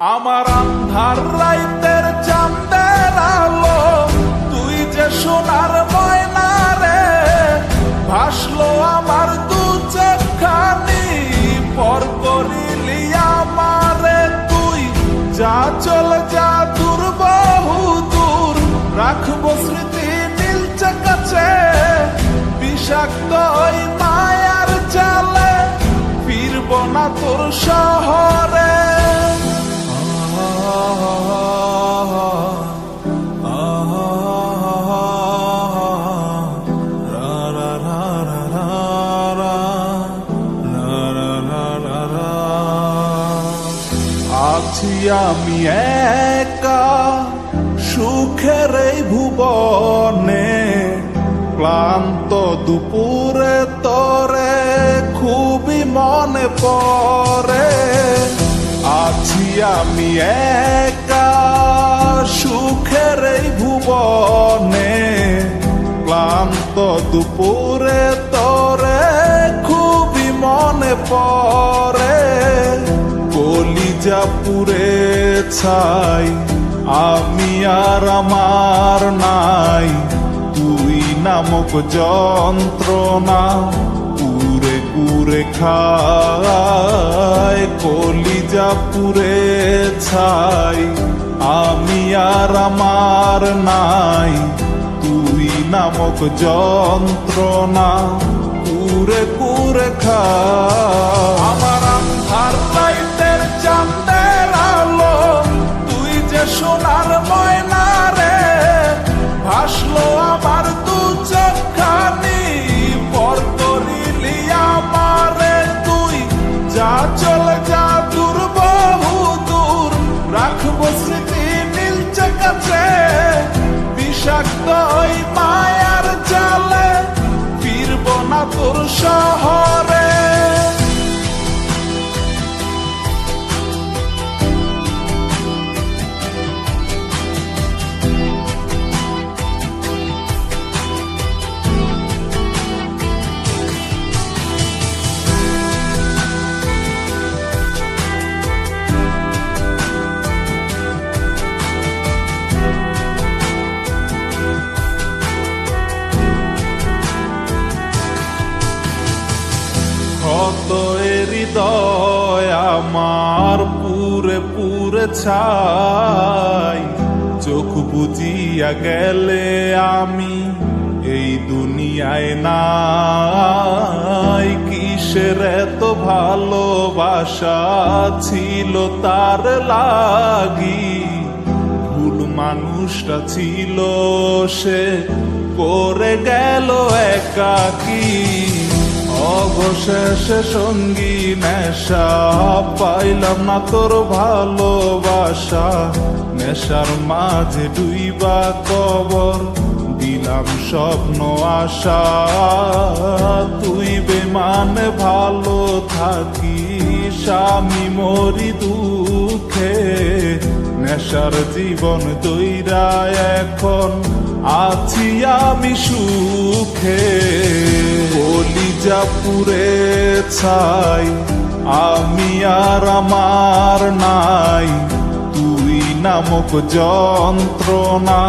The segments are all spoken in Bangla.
আমার আন্ধার রাইতের চাঁদের আলো, তুই যে সোনার ময়না রে, ভাসলো আমার দু চোখখানি, পর করিলি আমারে তুই। যা চলে যা দূর বহু দূর, রাখবো স্মৃতি নীলচে কাছে, বিষাক্ত ওই মায়ার জালে, ফিরব না তোর শহরে। আছি আমি একা সুখের এই ভুবনে, ক্লান্ত দুপুরে তোরে খুবই মনে পড়ে। আছি আমি একা সুখের এই ভুবনে, ক্লান্ত দুপুরে তোরে খুবই মনে পড়ে। কলিজা পুড়ে ছাই, আমি আর আমার নাই, তুই নামক যন্ত্রণা কুরে কুরে খায়। কলিজা পুড়ে ছাই, আমি আর আমার নাই, তুই নামক যন্ত্রণা কুরে কুরে খায়। আমার আন্ধার রাইতের চাঁদের আলো, তুই যে সোনার ময়না রে, ভাসলো আমার দু চোখখানি, পর করিলি আমারে তুই। যা চলে যা দূর বহু দূর, রাখবো স্মৃতি নীলচে কাছে, বিষাক্ত ওই মায়ার জালে, ফিরব না তোর শহরে। কত হৃদয় আমার পুরে পুরে ছাই, চোখ বুজিয়া গেলে আমি এই দুনিয়ায় নাই। কিসের এত ভালোবাসা ছিল তার লাগি, ভুল মানুষটা ছিল সে, করে গেল একাকী। অবশেষে সঙ্গী নেশা, পাইলাম না তোর ভালোবাসা, নেশার মাঝে ডুইবা কবর দিলাম স্বপ্ন আশা। তুই বেমানে ভালো থাকিস, আমি মরি দুঃখে, নেশার জীবন দইরা এখন আছি আমি সুখে। কলিজা পুড়ে ছাই, আমি আর আমার নাই, তুই নামক যন্ত্রণা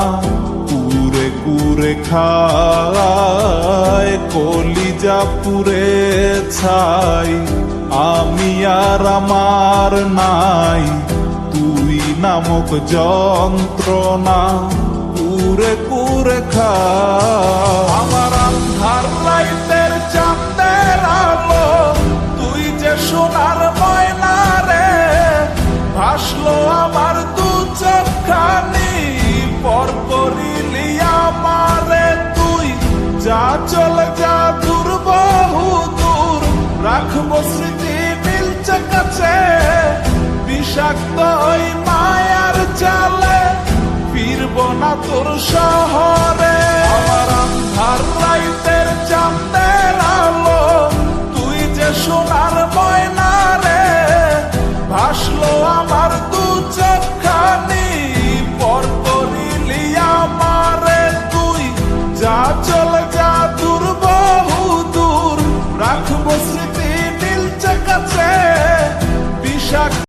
কুরে কুরে খায়। কলিজা পুড়ে ছাই, আমি আর আমার নাই, তুই নামক যন্ত্রণা কুরে কুরে খায়। আমার আন্ধার রাইতের চাঁদের আলো, তুই যে সোনার ময়না রে, ভাসলো আমার দু চোখখানি, পর করিলি আমারে তুই। যা চলে যা দূর বহু দূর, রাখবো স্মৃতি নীলচে কাছে, বিষাক্ত ওই মায়ার জালে, ফিরব না তোর শহরে। আমার আন্ধার রাইতের চাঁদের আলো, তুই যে সোনার ময়না